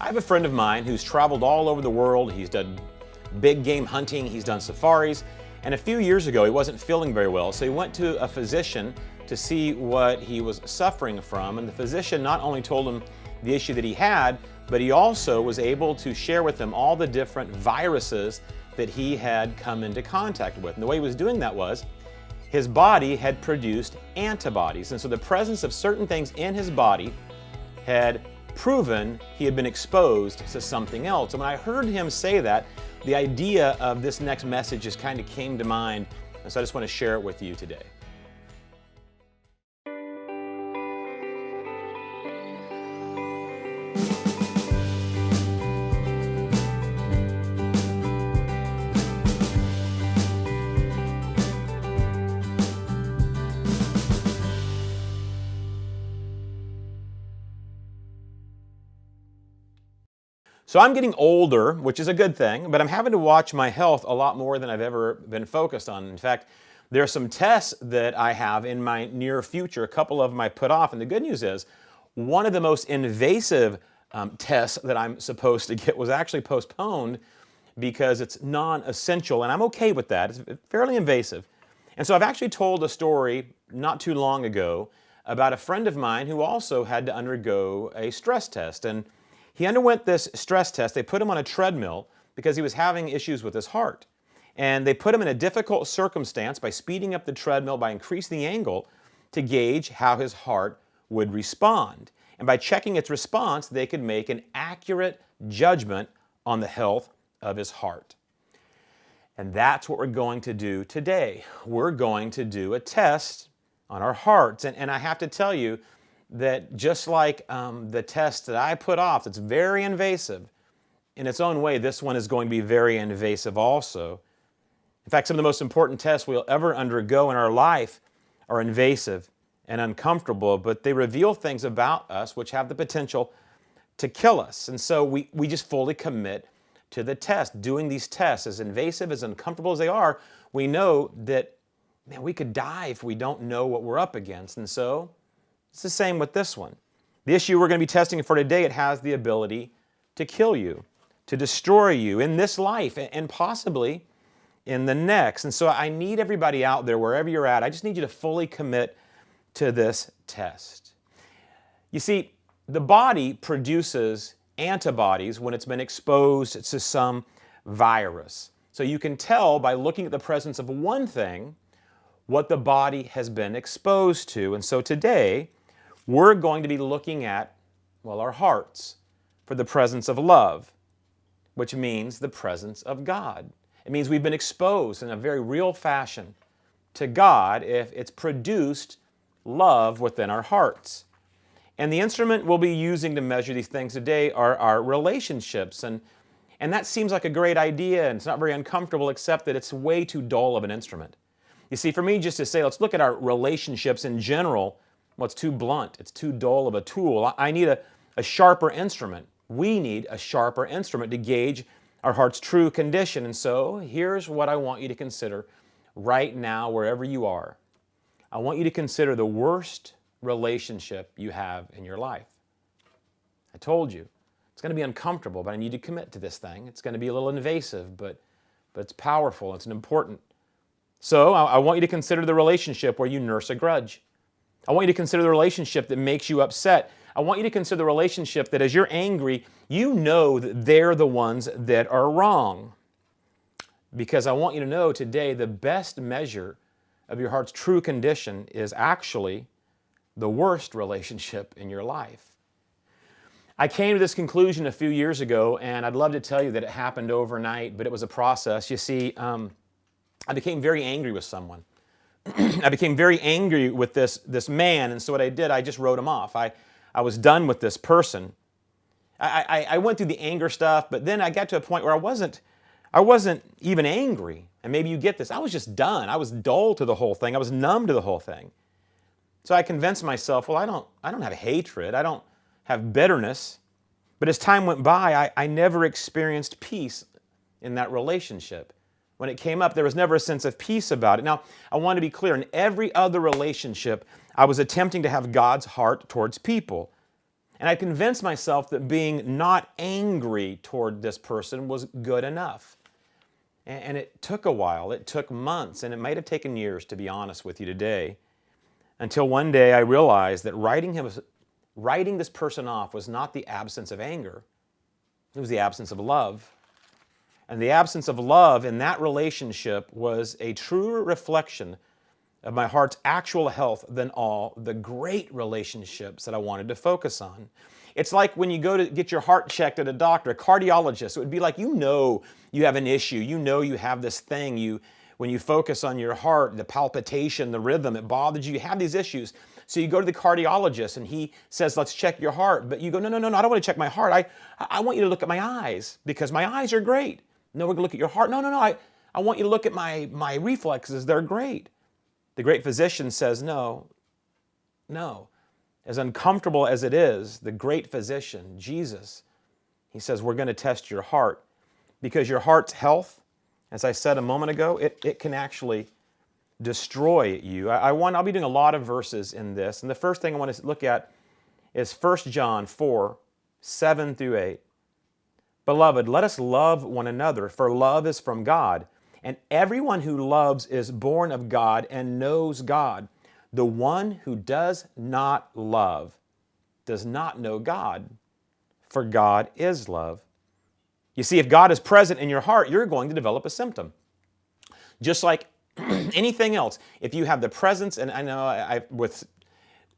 I have a friend of mine who's traveled all over the world. He's done big game hunting, he's done safaris, and a few years ago he wasn't feeling very well, so he went to a physician to see what he was suffering from, and the physician not only told him the issue that he had, but he also was able to share with him all the different viruses that he had come into contact with. And the way he was doing that was his body had produced antibodies, and so the presence of certain things in his body had proven he had been exposed to something else. And when I heard him say that, the idea of this next message just kind of came to mind, and so I just want to share it with you today. So I'm getting older, which is a good thing, but I'm having to watch my health a lot more than I've ever been focused on. In fact, there are some tests that I have in my near future. A couple of them I put off, and the good news is one of the most invasive tests that I'm supposed to get was actually postponed because it's non-essential, and I'm okay with that. It's fairly invasive. And so I've actually told a story not too long ago about a friend of mine who also had to undergo a stress test. And he underwent this stress test. They put him on a treadmill because he was having issues with his heart. And they put him in a difficult circumstance by speeding up the treadmill, by increasing the angle to gauge how his heart would respond. And by checking its response, they could make an accurate judgment on the health of his heart. And that's what we're going to do today. We're going to do a test on our hearts. And I have to tell you, that just like the test that I put off, that's very invasive, in its own way, this one is going to be very invasive also. In fact, some of the most important tests we'll ever undergo in our life are invasive and uncomfortable, but they reveal things about us which have the potential to kill us. And so we just fully commit to the test. Doing these tests, as invasive, as uncomfortable as they are, we know that, man, we could die if we don't know what we're up against. And so it's the same with this one. The issue we're going to be testing for today, it has the ability to kill you, to destroy you in this life and possibly in the next. And so I need everybody out there, wherever you're at, I just need you to fully commit to this test. You see, the body produces antibodies when it's been exposed to some virus. So you can tell by looking at the presence of one thing what the body has been exposed to. And so today, we're going to be looking at, well, our hearts for the presence of love, which means the presence of God. It means we've been exposed in a very real fashion to God if it's produced love within our hearts. And the instrument we'll be using to measure these things today are our relationships. And that seems like a great idea, and it's not very uncomfortable, except that it's way too dull of an instrument. You see, for me just to say, let's look at our relationships in general, well, it's too blunt, it's too dull of a tool. I need a sharper instrument. We need a sharper instrument to gauge our heart's true condition. And so here's what I want you to consider right now, wherever you are. I want you to consider the worst relationship you have in your life. I told you, it's going to be uncomfortable, but I need to commit to this thing. It's going to be a little invasive, but it's powerful. It's important. So I want you to consider the relationship where you nurse a grudge. I want you to consider the relationship that makes you upset. I want you to consider the relationship that as you're angry, you know that they're the ones that are wrong. Because I want you to know today the best measure of your heart's true condition is actually the worst relationship in your life. I came to this conclusion a few years ago, and I'd love to tell you that it happened overnight, but it was a process. You see, I became very angry with someone. I became very angry with this man, and so what I did, I just wrote him off. I was done with this person. I went through the anger stuff, but then I got to a point where I wasn't even angry. And maybe you get this. I was just done. I was dull to the whole thing. I was numb to the whole thing. So I convinced myself, well, I don't have hatred. I don't have bitterness. But as time went by, I never experienced peace in that relationship. When it came up, there was never a sense of peace about it. Now, I want to be clear. In every other relationship, I was attempting to have God's heart towards people. And I convinced myself that being not angry toward this person was good enough. And it took a while. It took months, and it might have taken years, to be honest with you today, until one day I realized that writing this person off was not the absence of anger. It was the absence of love. And the absence of love in that relationship was a truer reflection of my heart's actual health than all the great relationships that I wanted to focus on. It's like when you go to get your heart checked at a doctor, a cardiologist. It would be like, you have an issue. You have this thing. When you focus on your heart, the palpitation, the rhythm, it bothers you. You have these issues. So you go to the cardiologist and he says, let's check your heart. But you go, no, I don't want to check my heart. I want you to look at my eyes because my eyes are great. No, we're going to look at your heart. No, I want you to look at my reflexes. They're great. The great physician says, no. As uncomfortable as it is, the great physician, Jesus, he says, we're going to test your heart because your heart's health, as I said a moment ago, it can actually destroy you. I'll be doing a lot of verses in this, and the first thing I want to look at is 1 John 4, 7 through 8. Beloved, let us love one another, for love is from God, and everyone who loves is born of God and knows God. The one who does not love does not know God, for God is love. You see, if God is present in your heart, you're going to develop a symptom. Just like anything else, if you have the presence, and I know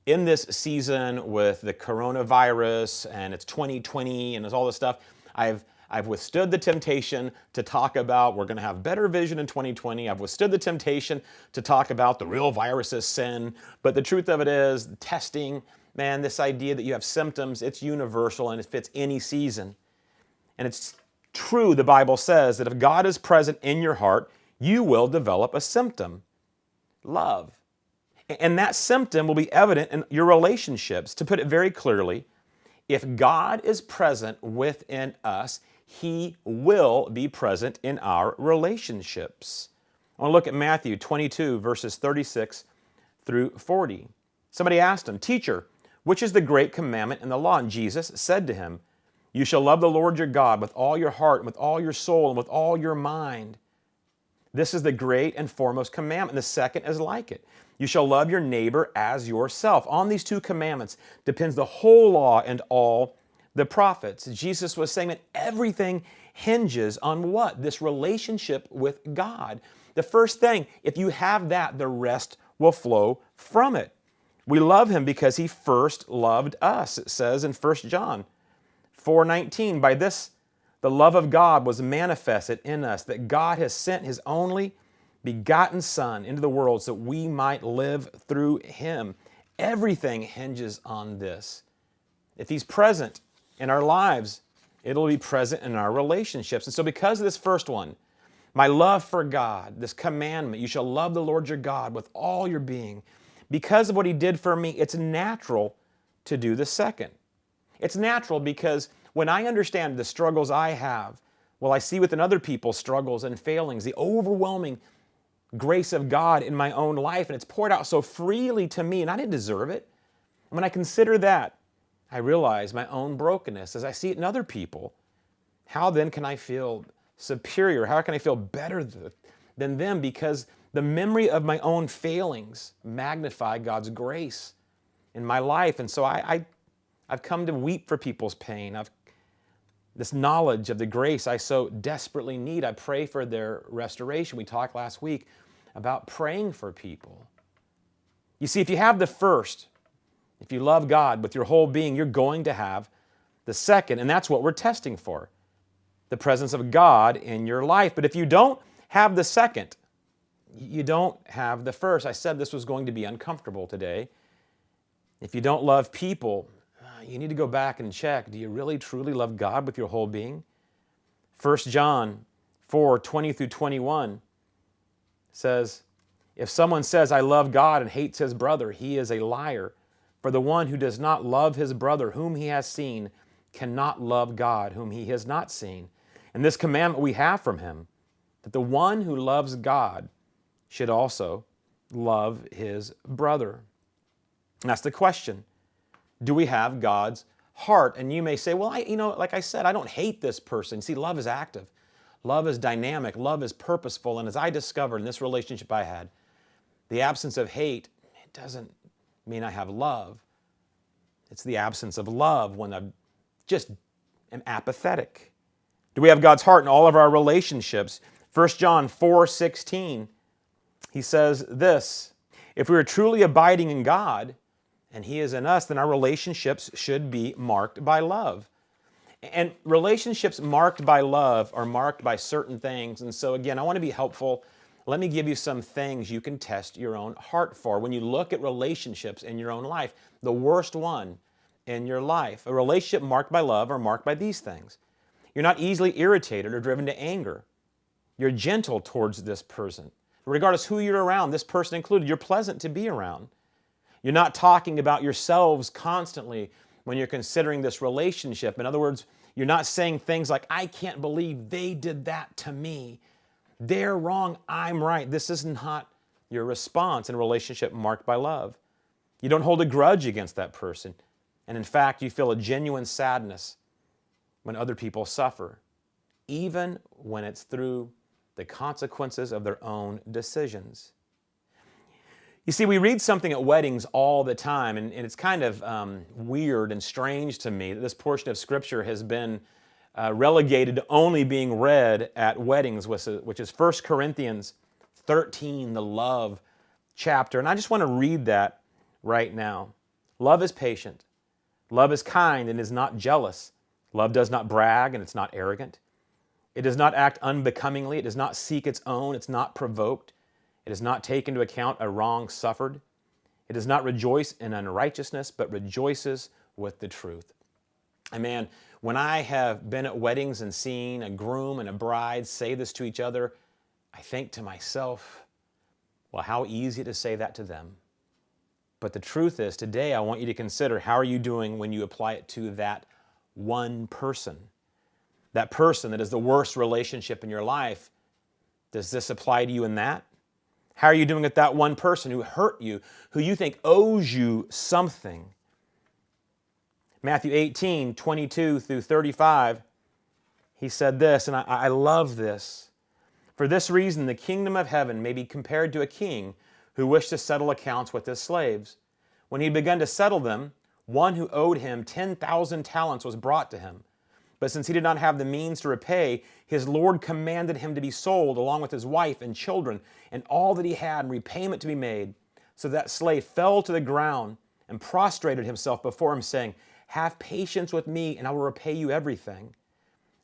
in this season with the coronavirus and it's 2020 and there's all this stuff, I've withstood the temptation to talk about we're going to have better vision in 2020. I've withstood the temptation to talk about the real virus is sin. But the truth of it is, testing, man, this idea that you have symptoms, it's universal and it fits any season. And it's true, the Bible says, that if God is present in your heart, you will develop a symptom, love. And that symptom will be evident in your relationships. To put it very clearly, if God is present within us, He will be present in our relationships. I want to look at Matthew 22, verses 36 through 40. Somebody asked him, Teacher, which is the great commandment in the law? And Jesus said to him, You shall love the Lord your God with all your heart, and with all your soul, and with all your mind. This is the great and foremost commandment. The second is like it. You shall love your neighbor as yourself. On these two commandments depends the whole law and all the prophets. Jesus was saying that everything hinges on what? This relationship with God. The first thing, if you have that, the rest will flow from it. We love Him because He first loved us. It says in 1 John 4:19, by this the love of God was manifested in us, that God has sent His only begotten Son into the world so that we might live through Him. Everything hinges on this. If He's present in our lives, it'll be present in our relationships. And so because of this first one, my love for God, this commandment, you shall love the Lord your God with all your being, because of what He did for me, it's natural to do the second. It's natural because when I understand the struggles I have, well, I see within other people's struggles and failings, the overwhelming grace of God in my own life, and it's poured out so freely to me, and I didn't deserve it. And when I consider that, I realize my own brokenness as I see it in other people. How then can I feel superior? How can I feel better than them? Because the memory of my own failings magnify God's grace in my life. And so I've come to weep for people's pain. This knowledge of the grace I so desperately need. I pray for their restoration. We talked last week about praying for people. You see, if you have the first, if you love God with your whole being, you're going to have the second, and that's what we're testing for, the presence of God in your life. But if you don't have the second, you don't have the first. I said this was going to be uncomfortable today. If you don't love people, you need to go back and check. Do you really, truly love God with your whole being? 1 John 4, 20 through 21 says, if someone says, I love God and hates his brother, he is a liar. For the one who does not love his brother whom he has seen cannot love God whom he has not seen. And this commandment we have from Him, that the one who loves God should also love his brother. And that's the question. Do we have God's heart. And you may say, well, like I said, I don't hate this person. See, love is active. Love is dynamic. Love is purposeful. And as I discovered in this relationship I had, the absence of hate, it doesn't mean I have love. It's the absence of love when I just am apathetic. Do we have God's heart in all of our relationships? 1 John 4:16, he says this, if we are truly abiding in God and He is in us, then our relationships should be marked by love. And relationships marked by love are marked by certain things. And so again, I want to be helpful. Let me give you some things you can test your own heart for. When you look at relationships in your own life, the worst one in your life, a relationship marked by love are marked by these things. You're not easily irritated or driven to anger. You're gentle towards this person. Regardless who you're around, this person included, you're pleasant to be around. You're not talking about yourselves constantly when you're considering this relationship. In other words, you're not saying things like, I can't believe they did that to me. They're wrong, I'm right. This is not your response in a relationship marked by love. You don't hold a grudge against that person. And in fact, you feel a genuine sadness when other people suffer, even when it's through the consequences of their own decisions. You see, we read something at weddings all the time, and it's kind of weird and strange to me that this portion of Scripture has been relegated to only being read at weddings, which is 1 Corinthians 13, the love chapter. And I just want to read that right now. Love is patient. Love is kind and is not jealous. Love does not brag and it's not arrogant. It does not act unbecomingly. It does not seek its own. It's not provoked. It does not take into account a wrong suffered. It does not rejoice in unrighteousness, but rejoices with the truth. And man, when I have been at weddings and seen a groom and a bride say this to each other, I think to myself, well, how easy to say that to them. But the truth is, today I want you to consider, how are you doing when you apply it to that one person? That person that is the worst relationship in your life. Does this apply to you in that? How are you doing with that one person who hurt you, who you think owes you something? Matthew 18, 22 through 35, he said this, and I love this. For this reason, the kingdom of heaven may be compared to a king who wished to settle accounts with his slaves. When he had begun to settle them, one who owed him 10,000 talents was brought to him. But since he did not have the means to repay, his Lord commanded him to be sold along with his wife and children and all that he had, and repayment to be made. So that slave fell to the ground and prostrated himself before him, saying, have patience with me, and I will repay you everything.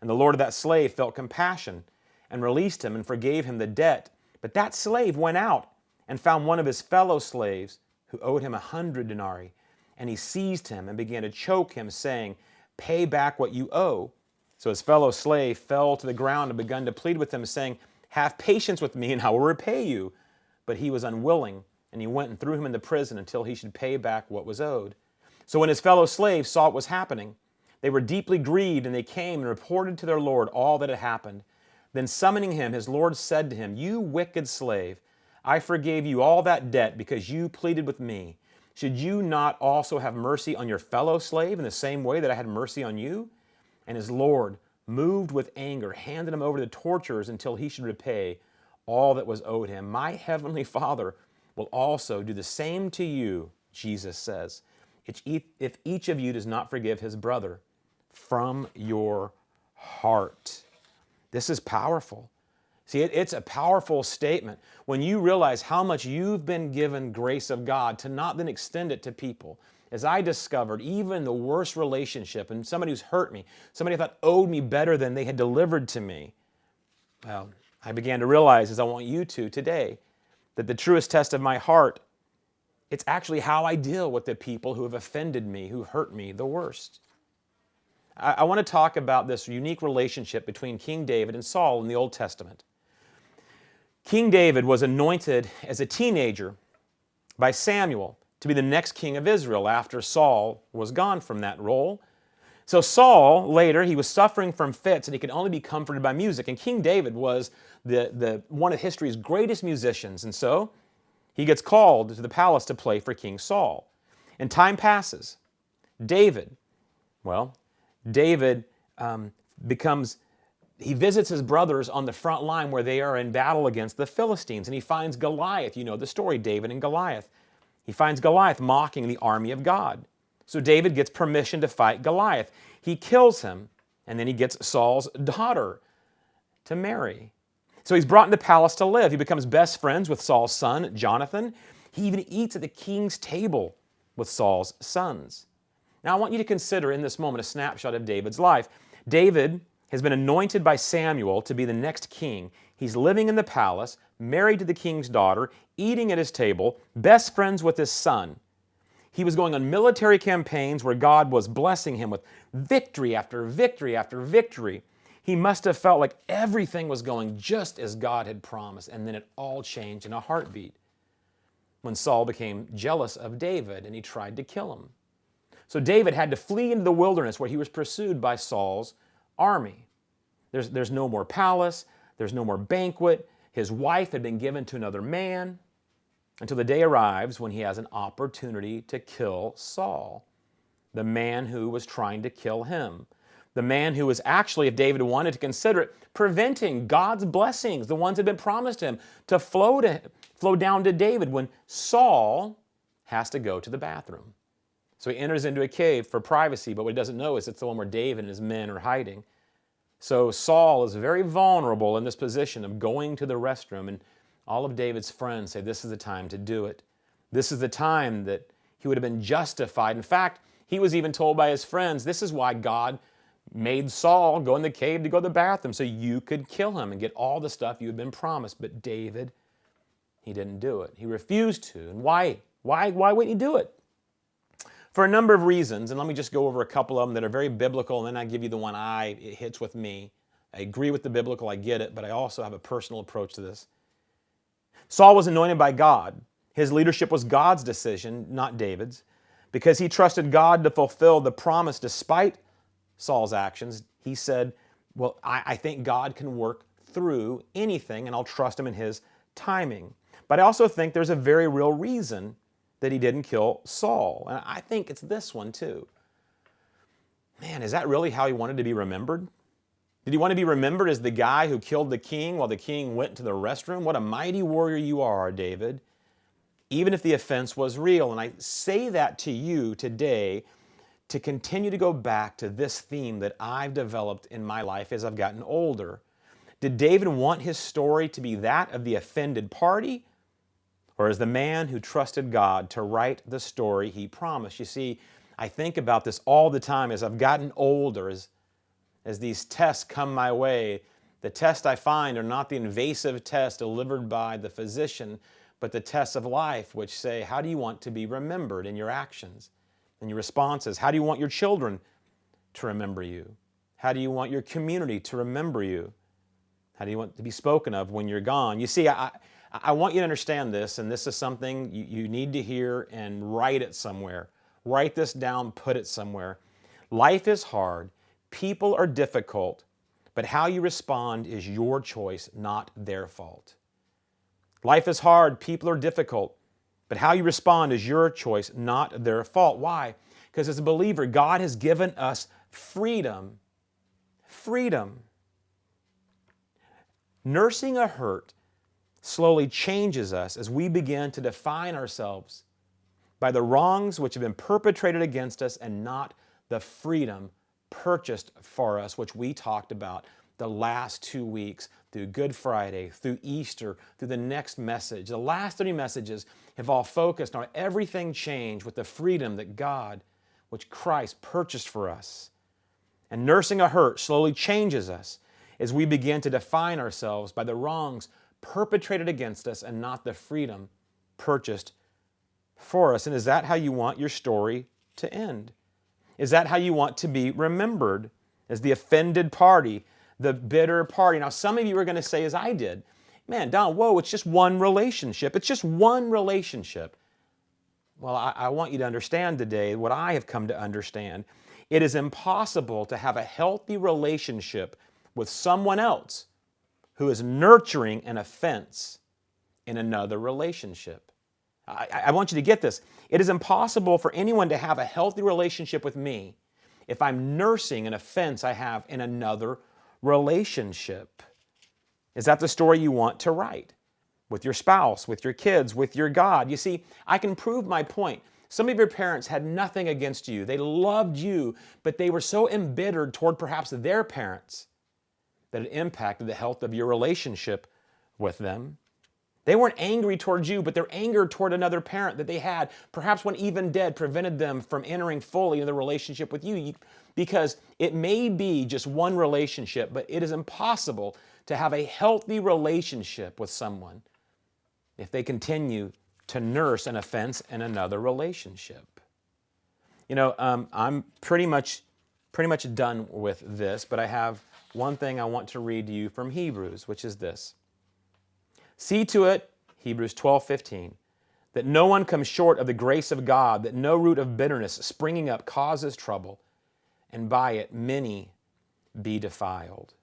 And the Lord of that slave felt compassion and released him and forgave him the debt. But that slave went out and found one of his fellow slaves who owed him 100 denarii. And he seized him and began to choke him, saying, pay back what you owe. So his fellow slave fell to the ground and began to plead with him, saying, have patience with me, and I will repay you. But he was unwilling, and he went and threw him into prison until he should pay back what was owed. So when his fellow slaves saw what was happening, they were deeply grieved, and they came and reported to their Lord all that had happened. Then summoning him, his Lord said to him, you wicked slave, I forgave you all that debt because you pleaded with me. Should you not also have mercy on your fellow slave in the same way that I had mercy on you? And his Lord, moved with anger, handed him over to the torturers until he should repay all that was owed him. My heavenly Father will also do the same to you, Jesus says, if each of you does not forgive his brother from your heart. This is powerful. See, it's a powerful statement when you realize how much you've been given grace of God to not then extend it to people. As I discovered, even the worst relationship and somebody who's hurt me, somebody I thought owed me better than they had delivered to me, well, I began to realize, as I want you to today, that the truest test of my heart, it's actually how I deal with the people who have offended me, who hurt me the worst. I want to talk about this unique relationship between King David and Saul in the Old Testament. King David was anointed as a teenager by Samuel to be the next king of Israel after Saul was gone from that role. So Saul, later, he was suffering from fits and he could only be comforted by music. And King David was one of history's greatest musicians. And so he gets called to the palace to play for King Saul. And time passes. David, Well, David he visits his brothers on the front line where they are in battle against the Philistines, and he finds Goliath. You know the story, David and Goliath. He finds Goliath mocking the army of God. So David gets permission to fight Goliath. He kills him, and then he gets Saul's daughter to marry. So he's brought into the palace to live. He becomes best friends with Saul's son, Jonathan. He even eats at the king's table with Saul's sons. Now I want you to consider in this moment a snapshot of David's life. David has been anointed by Samuel to be the next king. He's living in the palace, married to the king's daughter, eating at his table, best friends with his son. He was going on military campaigns where God was blessing him with victory after victory after victory. He must have felt like everything was going just as God had promised, and then it all changed in a heartbeat when Saul became jealous of David and he tried to kill him. So David had to flee into the wilderness where he was pursued by Saul's army. There's no more palace. There's no more banquet. His wife had been given to another man until the day arrives when he has an opportunity to kill Saul, the man who was trying to kill him. The man who was actually, if David wanted to consider it, preventing God's blessings, the ones that had been promised him, to flow down to David when Saul has to go to the bathroom. So he enters into a cave for privacy, but what he doesn't know is it's the one where David and his men are hiding. So Saul is very vulnerable in this position of going to the restroom, and all of David's friends say this is the time to do it. This is the time that he would have been justified. In fact, he was even told by his friends, this is why God made Saul go in the cave to go to the bathroom, so you could kill him and get all the stuff you had been promised. But David, he didn't do it. He refused to. And why? Why wouldn't he do it? For a number of reasons, and let me just go over a couple of them that are very biblical, and then I give you the one it hits with me. I agree with the biblical, I get it, but I also have a personal approach to this. Saul was anointed by God. His leadership was God's decision, not David's. Because he trusted God to fulfill the promise despite Saul's actions, he said, well, I think God can work through anything, and I'll trust him in his timing. But I also think there's a very real reason that he didn't kill Saul. And I think it's this one too. Man, is that really how he wanted to be remembered? Did he want to be remembered as the guy who killed the king while the king went to the restroom? What a mighty warrior you are, David, even if the offense was real. And I say that to you today to continue to go back to this theme that I've developed in my life as I've gotten older. Did David want his story to be that of the offended party, or as the man who trusted God to write the story he promised? You see, I think about this all the time as I've gotten older, as these tests come my way. The tests I find are not the invasive tests delivered by the physician, but the tests of life, which say, how do you want to be remembered in your actions and your responses? How do you want your children to remember you? How do you want your community to remember you? How do you want to be spoken of when you're gone? You see, I want you to understand this, and this is something you need to hear and write it somewhere. Write this down, put it somewhere. Life is hard. People are difficult, but how you respond is your choice, not their fault. Life is hard. People are difficult, but how you respond is your choice, not their fault. Why? Because as a believer, God has given us freedom. Freedom. Nursing a hurt slowly changes us as we begin to define ourselves by the wrongs which have been perpetrated against us and not the freedom purchased for us, which we talked about the last 2 weeks through Good Friday, through Easter, through the next message. The last 30 messages have all focused on everything changed with the freedom that God, which Christ purchased for us. And nursing a hurt slowly changes us as we begin to define ourselves by the wrongs perpetrated against us and not the freedom purchased for us. And is that how you want your story to end? Is that how you want to be remembered? As the offended party, the bitter party? Now, some of you are going to say, as I did, man, Don, whoa, it's just one relationship. It's just one relationship. Well, I want you to understand today what I have come to understand. It is impossible to have a healthy relationship with someone else who is nurturing an offense in another relationship. I want you to get this. It is impossible for anyone to have a healthy relationship with me if I'm nursing an offense I have in another relationship? Is that the story you want to write? With your spouse, with your kids, with your God? You see, I can prove my point. Some of your parents had nothing against you. They loved you, but they were so embittered toward perhaps their parents that it impacted the health of your relationship with them. They weren't angry towards you, but their anger toward another parent that they had, perhaps when even dead, prevented them from entering fully into the relationship with you. Because it may be just one relationship, but it is impossible to have a healthy relationship with someone if they continue to nurse an offense in another relationship. I'm pretty much done with this, but I have one thing I want to read to you from Hebrews, which is this. See to it, Hebrews 12:15, that no one comes short of the grace of God, that no root of bitterness springing up causes trouble, and by it many be defiled.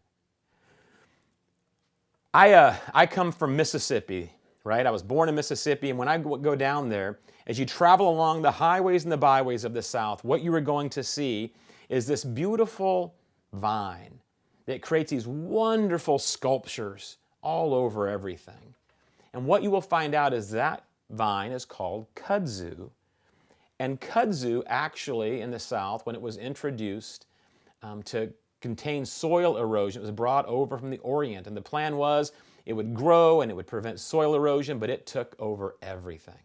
I come from Mississippi, right? I was born in Mississippi, and when I go down there, as you travel along the highways and the byways of the South, what you are going to see is this beautiful vine that creates these wonderful sculptures all over everything. And what you will find out is that vine is called kudzu. And kudzu actually in the South, when it was introduced to contain soil erosion, it was brought over from the Orient. And the plan was it would grow and it would prevent soil erosion, but it took over everything.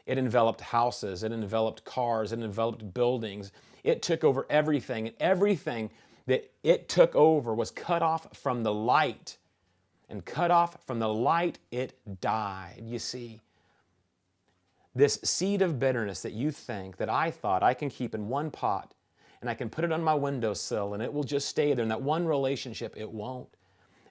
It enveloped houses, it enveloped cars, it enveloped buildings. It took over everything, and everything that it took over was cut off from the light. And cut off from the light, it died. You see, this seed of bitterness that you think, that I thought I can keep in one pot, and I can put it on my windowsill, and it will just stay there. In that one relationship, it won't.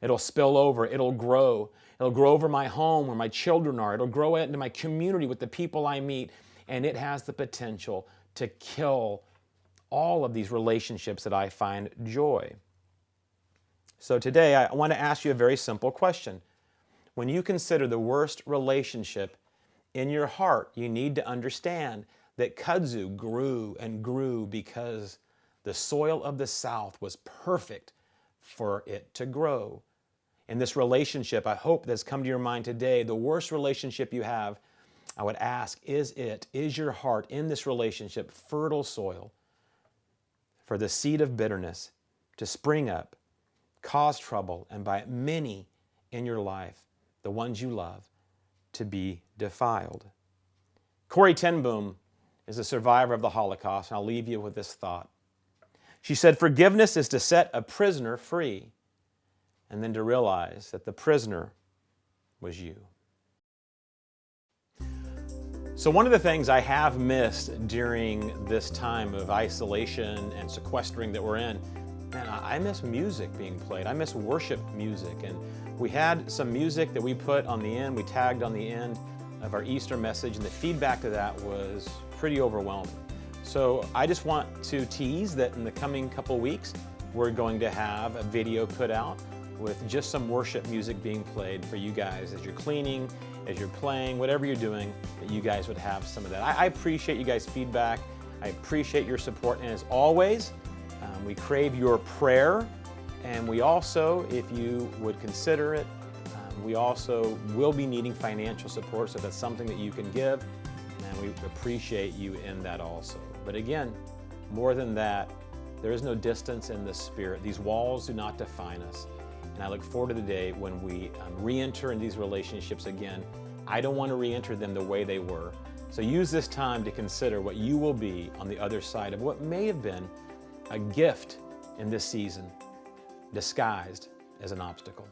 It'll spill over. It'll grow. It'll grow over my home where my children are. It'll grow into my community with the people I meet, and it has the potential to kill all of these relationships that I find joy. So today, I want to ask you a very simple question. When you consider the worst relationship in your heart, you need to understand that kudzu grew and grew because the soil of the South was perfect for it to grow. In this relationship, I hope that's come to your mind today, the worst relationship you have, I would ask, is your heart in this relationship fertile soil for the seed of bitterness to spring up, cause trouble, and by many in your life, the ones you love, to be defiled? Corrie ten Boom is a survivor of the Holocaust, and I'll leave you with this thought. She said, forgiveness is to set a prisoner free, and then to realize that the prisoner was you. So one of the things I have missed during this time of isolation and sequestering that we're in, man, I miss music being played. I miss worship music. And we had some music that we put on the end, we tagged on the end of our Easter message, and the feedback to that was pretty overwhelming. So I just want to tease that in the coming couple weeks, we're going to have a video put out with just some worship music being played for you guys as you're cleaning, as you're playing, whatever you're doing, that you guys would have some of that. I appreciate you guys' feedback. I appreciate your support. And as always, we crave your prayer, and we also, if you would consider it, we also will be needing financial support, so that's something that you can give, and we appreciate you in that also. But again, more than that, there is no distance in the Spirit. These walls do not define us, and I look forward to the day when we re-enter in these relationships again. I don't want to re-enter them the way they were. So use this time to consider what you will be on the other side of what may have been a gift in this season, disguised as an obstacle.